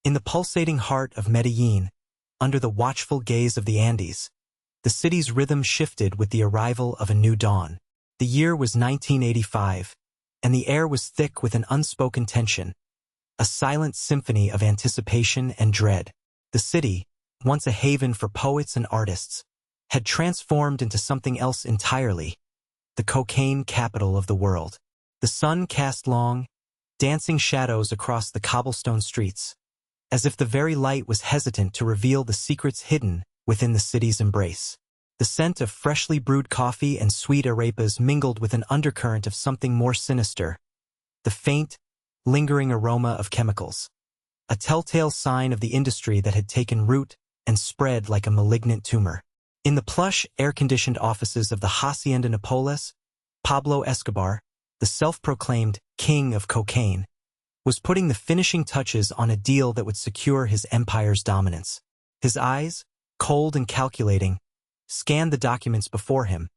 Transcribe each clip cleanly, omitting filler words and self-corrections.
In the pulsating heart of Medellín, under the watchful gaze of the Andes, the city's rhythm shifted with the arrival of a new dawn. The year was 1985, and the air was thick with an unspoken tension, a silent symphony of anticipation and dread. The city, once a haven for poets and artists, had transformed into something else entirely, the cocaine capital of the world. The sun cast long, dancing shadows across the cobblestone streets, as if the very light was hesitant to reveal the secrets hidden within the city's embrace. The scent of freshly brewed coffee and sweet arepas mingled with an undercurrent of something more sinister, the faint, lingering aroma of chemicals, a telltale sign of the industry that had taken root and spread like a malignant tumor. In the plush, air-conditioned offices of the Hacienda Nápoles, Pablo Escobar, the self-proclaimed king of cocaine, was putting the finishing touches on a deal that would secure his empire's dominance. His eyes, cold and calculating, scanned the documents before him,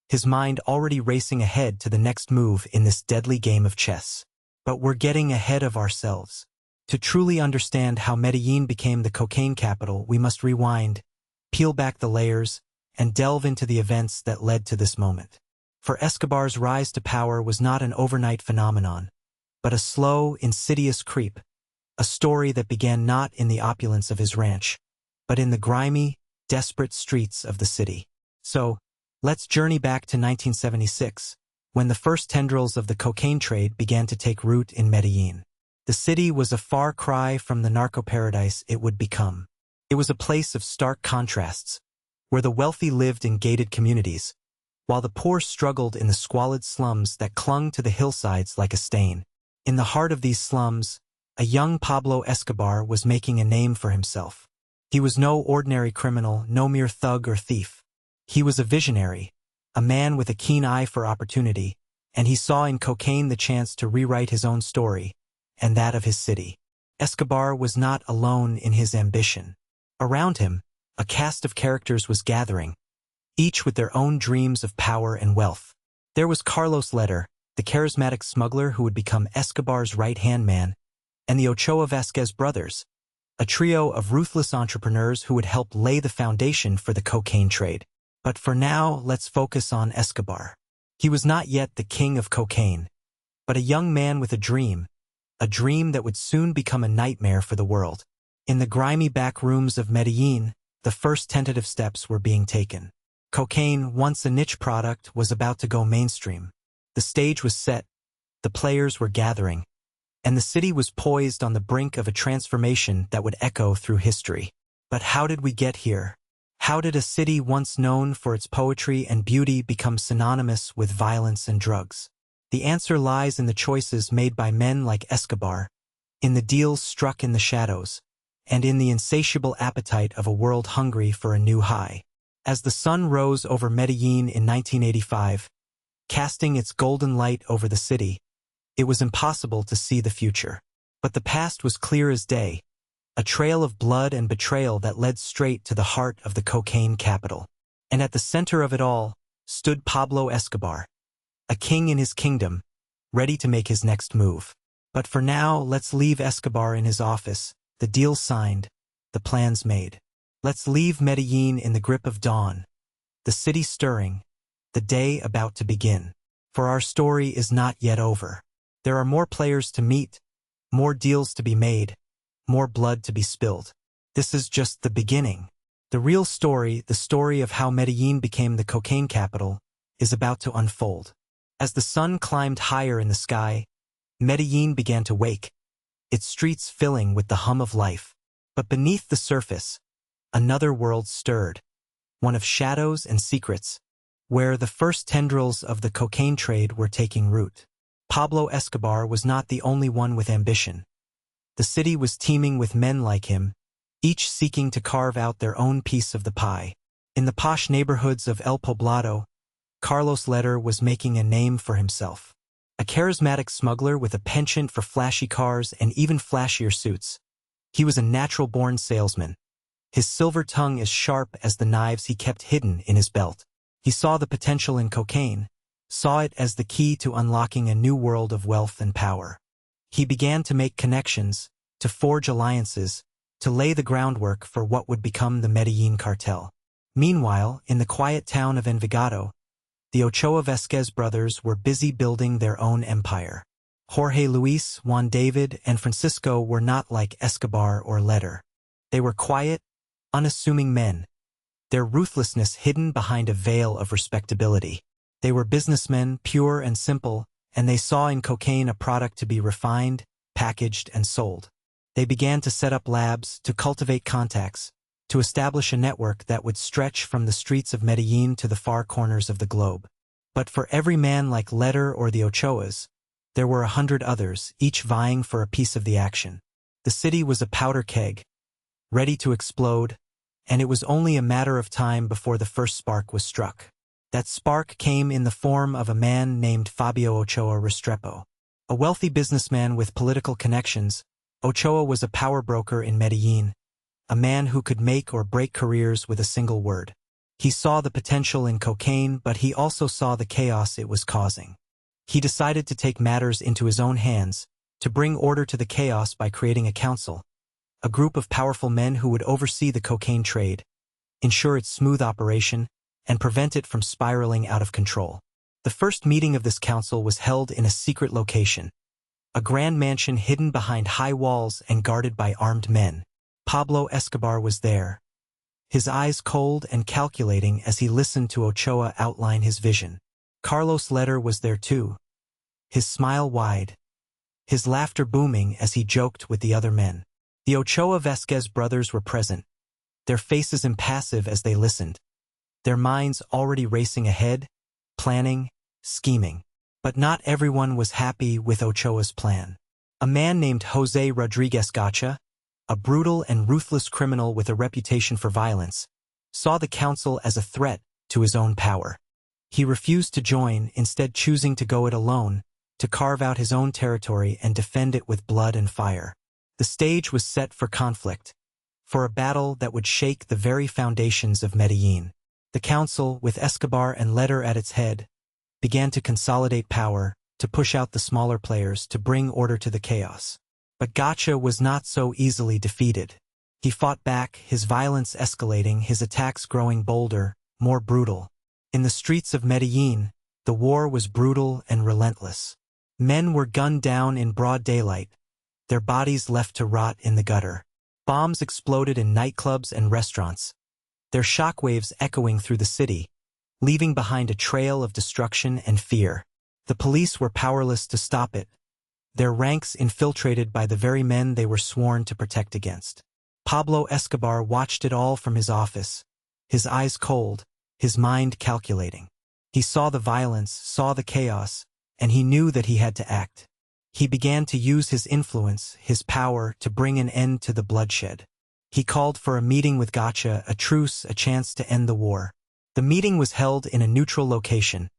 his mind already racing ahead to the next move in this deadly game of chess. But we're getting ahead of ourselves. To truly understand how Medellín became the cocaine capital, we must rewind, peel back the layers, and delve into the events that led to this moment. For Escobar's rise to power was not an overnight phenomenon, but a slow, insidious creep, a story that began not in the opulence of his ranch, but in the grimy, desperate streets of the city. So, let's journey back to 1976, when the first tendrils of the cocaine trade began to take root in Medellín. The city was a far cry from the narco-paradise it would become. It was a place of stark contrasts, where the wealthy lived in gated communities, while the poor struggled in the squalid slums that clung to the hillsides like a stain. In the heart of these slums, a young Pablo Escobar was making a name for himself. He was no ordinary criminal, no mere thug or thief. He was a visionary, a man with a keen eye for opportunity, and he saw in cocaine the chance to rewrite his own story, and that of his city. Escobar was not alone in his ambition. Around him, a cast of characters was gathering, each with their own dreams of power and wealth. There was Carlos Leder, the charismatic smuggler who would become Escobar's right-hand man, and the Ochoa Vasquez brothers, a trio of ruthless entrepreneurs who would help lay the foundation for the cocaine trade. But for now, let's focus on Escobar. He was not yet the king of cocaine, but a young man with a dream that would soon become a nightmare for the world. In the grimy back rooms of Medellín, the first tentative steps were being taken. Cocaine, once a niche product, was about to go mainstream. The stage was set, the players were gathering, and the city was poised on the brink of a transformation that would echo through history. But how did we get here? How did a city once known for its poetry and beauty become synonymous with violence and drugs? The answer lies in the choices made by men like Escobar, in the deals struck in the shadows, and in the insatiable appetite of a world hungry for a new high. As the sun rose over Medellín in 1985, casting its golden light over the city, it was impossible to see the future. But the past was clear as day, a trail of blood and betrayal that led straight to the heart of the cocaine capital. And at the center of it all stood Pablo Escobar, a king in his kingdom, ready to make his next move. But for now, let's leave Escobar in his office, the deal signed, the plans made. Let's leave Medellín in the grip of dawn, the city stirring, the day about to begin. For our story is not yet over. There are more players to meet, more deals to be made, more blood to be spilled. This is just the beginning. The real story, the story of how Medellín became the cocaine capital, is about to unfold. As the sun climbed higher in the sky, Medellín began to wake, its streets filling with the hum of life. But beneath the surface, another world stirred, one of shadows and secrets, where the first tendrils of the cocaine trade were taking root. Pablo Escobar was not the only one with ambition. The city was teeming with men like him, each seeking to carve out their own piece of the pie. In the posh neighborhoods of El Poblado, Carlos Leder was making a name for himself. A charismatic smuggler with a penchant for flashy cars and even flashier suits. He was a natural-born salesman, his silver tongue as sharp as the knives he kept hidden in his belt. He saw the potential in cocaine, saw it as the key to unlocking a new world of wealth and power. He began to make connections, to forge alliances, to lay the groundwork for what would become the Medellín cartel. Meanwhile, in the quiet town of Envigado, the Ochoa Vázquez brothers were busy building their own empire. Jorge Luis, Juan David, and Francisco were not like Escobar or Letter. They were quiet, unassuming men, their ruthlessness hidden behind a veil of respectability. They were businessmen, pure and simple, and they saw in cocaine a product to be refined, packaged, and sold. They began to set up labs, to cultivate contacts, to establish a network that would stretch from the streets of Medellín to the far corners of the globe. But for every man like Letter or the Ochoas, there were 100 others, each vying for a piece of the action. The city was a powder keg, ready to explode, and it was only a matter of time before the first spark was struck. That spark came in the form of a man named Fabio Ochoa Restrepo. A wealthy businessman with political connections, Ochoa was a power broker in Medellín, a man who could make or break careers with a single word. He saw the potential in cocaine, but he also saw the chaos it was causing. He decided to take matters into his own hands, to bring order to the chaos by creating a council, a group of powerful men who would oversee the cocaine trade, ensure its smooth operation, and prevent it from spiraling out of control. The first meeting of this council was held in a secret location, a grand mansion hidden behind high walls and guarded by armed men. Pablo Escobar was there, his eyes cold and calculating as he listened to Ochoa outline his vision. Carlos Letter was there too, his smile wide, his laughter booming as he joked with the other men. The Ochoa Vázquez brothers were present, their faces impassive as they listened, their minds already racing ahead, planning, scheming. But not everyone was happy with Ochoa's plan. A man named José Rodríguez Gacha, a brutal and ruthless criminal with a reputation for violence, saw the council as a threat to his own power. He refused to join, instead choosing to go it alone, to carve out his own territory and defend it with blood and fire. The stage was set for conflict, for a battle that would shake the very foundations of Medellín. The council, with Escobar and Letter at its head, began to consolidate power, to push out the smaller players, to bring order to the chaos. But Gacha was not so easily defeated. He fought back, his violence escalating, his attacks growing bolder, more brutal. In the streets of Medellín, the war was brutal and relentless. Men were gunned down in broad daylight, their bodies left to rot in the gutter. Bombs exploded in nightclubs and restaurants, their shockwaves echoing through the city, leaving behind a trail of destruction and fear. The police were powerless to stop it, their ranks infiltrated by the very men they were sworn to protect against. Pablo Escobar watched it all from his office, his eyes cold, his mind calculating. He saw the violence, saw the chaos, and he knew that he had to act. He began to use his influence, his power, to bring an end to the bloodshed. He called for a meeting with Gacha, a truce, a chance to end the war. The meeting was held in a neutral location,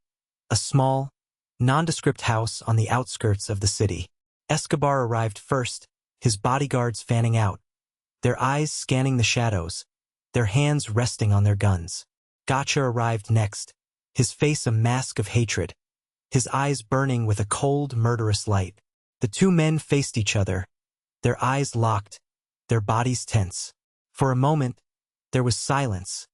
a small, nondescript house on the outskirts of the city. Escobar arrived first, his bodyguards fanning out, their eyes scanning the shadows, their hands resting on their guns. Gacha arrived next, his face a mask of hatred, his eyes burning with a cold, murderous light. The two men faced each other, their eyes locked, their bodies tense. For a moment, there was silence,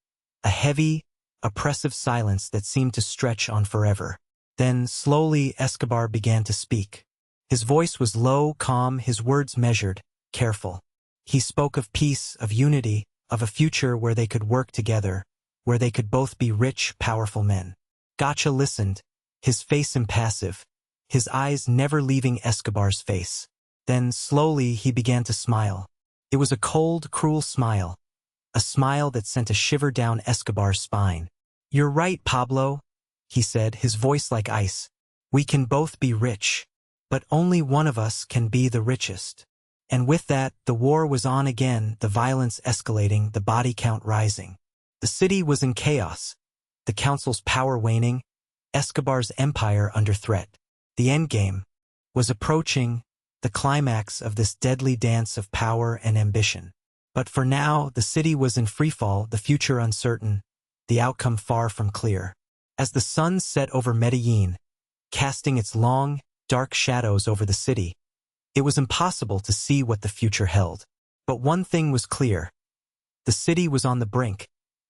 a heavy, oppressive silence that seemed to stretch on forever. Then, slowly, Escobar began to speak. His voice was low, calm, his words measured, careful. He spoke of peace, of unity, of a future where they could work together, where they could both be rich, powerful men. Gacha listened, his face impassive, his eyes never leaving Escobar's face. Then, slowly, he began to smile. It was a cold, cruel smile, a smile that sent a shiver down Escobar's spine. "You're right, Pablo," he said, his voice like ice. "We can both be rich, but only one of us can be the richest." And with that, the war was on again, the violence escalating, the body count rising. The city was in chaos, the council's power waning, Escobar's empire under threat. The endgame was approaching, the climax of this deadly dance of power and ambition. But for now, the city was in freefall, the future uncertain, the outcome far from clear. As the sun set over Medellín, casting its long, dark shadows over the city, It was impossible to see what the future held. But one thing was clear. The city was on the brink,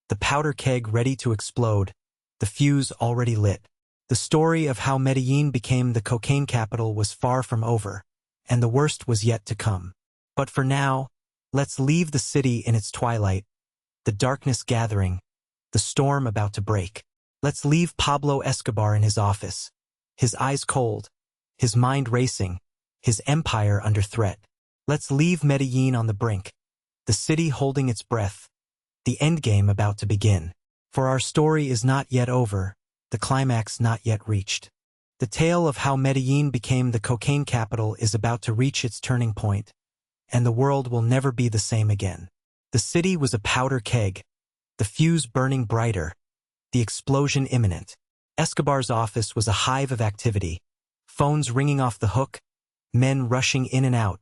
the powder keg ready to explode, the fuse already lit. The story of how Medellín became the cocaine capital was far from over, and the worst was yet to come. But for now, let's leave the city in its twilight, the darkness gathering, the storm about to break. Let's leave Pablo Escobar in his office, his eyes cold, his mind racing, his empire under threat. Let's leave Medellín on the brink, the city holding its breath, the endgame about to begin. For our story is not yet over, the climax not yet reached. The tale of how Medellín became the cocaine capital is about to reach its turning point, and the world will never be the same again. The city was a powder keg, the fuse burning brighter, the explosion imminent. Escobar's office was a hive of activity, phones ringing off the hook, men rushing in and out,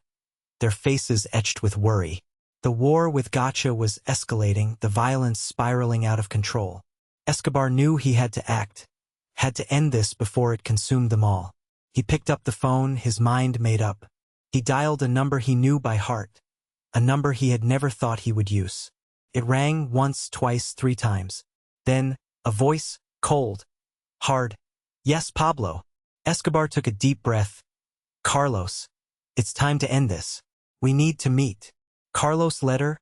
their faces etched with worry. The war with Gacha was escalating, the violence spiraling out of control. Escobar knew he had to act, had to end this before it consumed them all. He picked up the phone, his mind made up. He dialed a number he knew by heart, a number he had never thought he would use. It rang once, twice, 3 times. Then, a voice, cold, hard. Yes, Pablo. Escobar took a deep breath. Carlos, it's time to end this. We need to meet. Carlos Letter,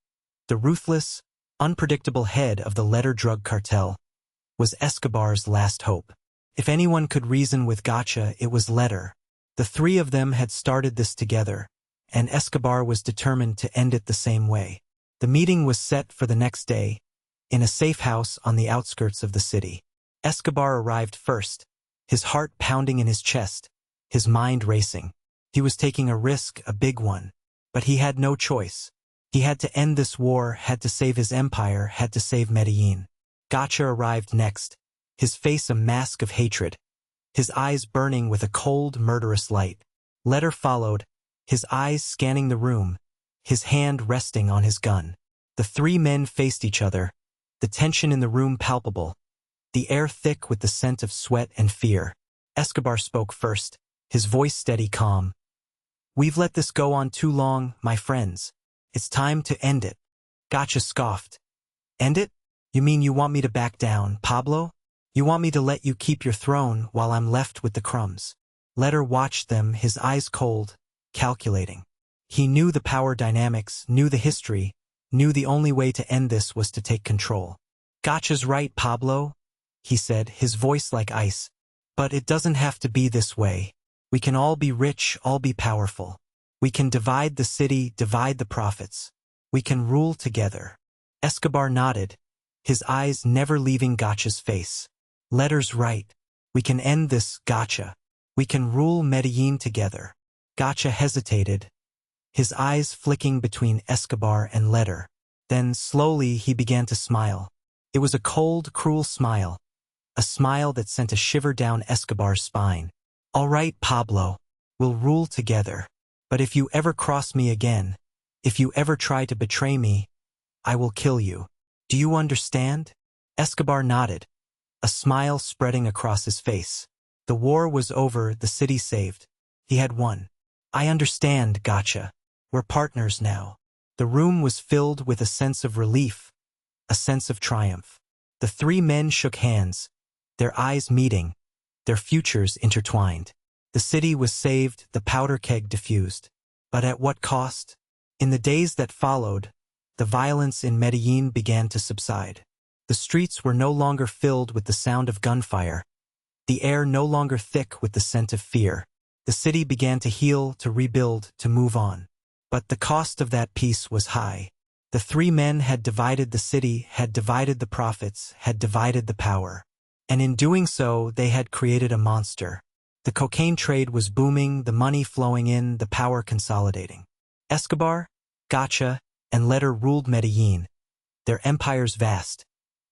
the ruthless, unpredictable head of the letter drug cartel, was Escobar's last hope. If anyone could reason with Gacha, it was Letter. The 3 of them had started this together, and Escobar was determined to end it the same way. The meeting was set for the next day, in a safe house on the outskirts of the city. Escobar arrived first, his heart pounding in his chest, his mind racing. He was taking a risk, a big one, but he had no choice. He had to end this war, had to save his empire, had to save Medellín. Gacha arrived next, his face a mask of hatred, his eyes burning with a cold, murderous light. Letter followed, his eyes scanning the room, his hand resting on his gun. The 3 men faced each other, the tension in the room palpable, the air thick with the scent of sweat and fear. Escobar spoke first, his voice steady, calm. We've let this go on too long, my friends. It's time to end it. Gacha scoffed. End it? You mean you want me to back down, Pablo? You want me to let you keep your throne while I'm left with the crumbs? Letter watched them, his eyes cold, calculating. He knew the power dynamics, knew the history, knew the only way to end this was to take control. Gacha's right, Pablo, he said, his voice like ice. But it doesn't have to be this way. We can all be rich, all be powerful. We can divide the city, divide the profits. We can rule together. Escobar nodded, his eyes never leaving Gacha's face. Letter's right. We can end this, Gacha. We can rule Medellín together. Gacha hesitated, his eyes flicking between Escobar and Letter. Then, slowly, he began to smile. It was a cold, cruel smile, a smile that sent a shiver down Escobar's spine. All right, Pablo, we'll rule together. But if you ever cross me again, if you ever try to betray me, I will kill you. Do you understand? Escobar nodded, a smile spreading across his face. The war was over, the city saved. He had won. I understand, Gacha. We're partners now. The room was filled with a sense of relief, a sense of triumph. The 3 men shook hands, their eyes meeting, their futures intertwined. The city was saved, the powder keg diffused. But at what cost? In the days that followed, the violence in Medellín began to subside. The streets were no longer filled with the sound of gunfire, the air no longer thick with the scent of fear. The city began to heal, to rebuild, to move on. But the cost of that peace was high. The 3 men had divided the city, had divided the profits, had divided the power. And in doing so, they had created a monster. The cocaine trade was booming, the money flowing in, the power consolidating. Escobar, Gacha, and Letter ruled Medellín, their empires vast,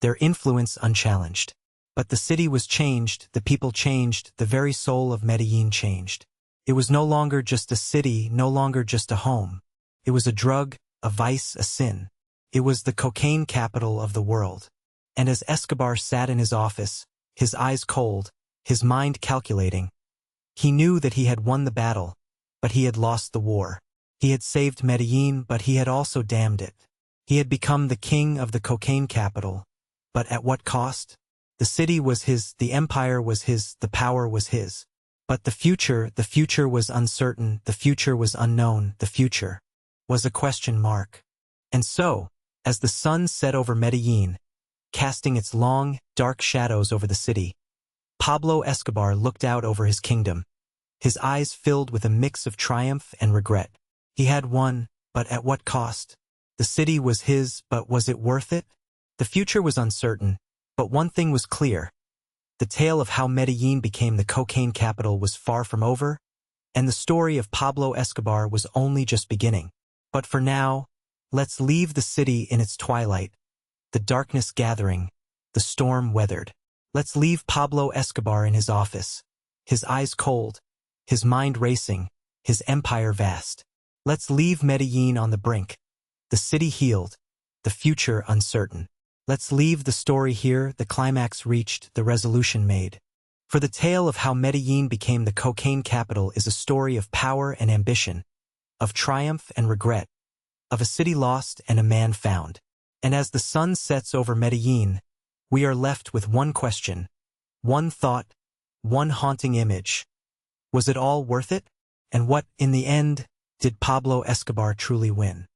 their influence unchallenged. But the city was changed, the people changed, the very soul of Medellín changed. It was no longer just a city, no longer just a home. It was a drug, a vice, a sin. It was the cocaine capital of the world. And as Escobar sat in his office, his eyes cold, his mind calculating, he knew that he had won the battle, but he had lost the war. He had saved Medellín, but he had also damned it. He had become the king of the cocaine capital, but at what cost? The city was his, the empire was his, the power was his. But the future was uncertain, the future was unknown, the future was a question mark. And so, as the sun set over Medellín, casting its long, dark shadows over the city, Pablo Escobar looked out over his kingdom, his eyes filled with a mix of triumph and regret. He had won, but at what cost? The city was his, but was it worth it? The future was uncertain, but one thing was clear. The tale of how Medellín became the cocaine capital was far from over, and the story of Pablo Escobar was only just beginning. But for now, let's leave the city in its twilight, the darkness gathering, the storm weathered. Let's leave Pablo Escobar in his office, his eyes cold, his mind racing, his empire vast. Let's leave Medellín on the brink, the city healed, the future uncertain. Let's leave the story here, the climax reached, the resolution made. For the tale of how Medellín became the cocaine capital is a story of power and ambition, of triumph and regret, of a city lost and a man found. And as the sun sets over Medellín, we are left with one question, one thought, one haunting image. Was it all worth it? And what, in the end, did Pablo Escobar truly win?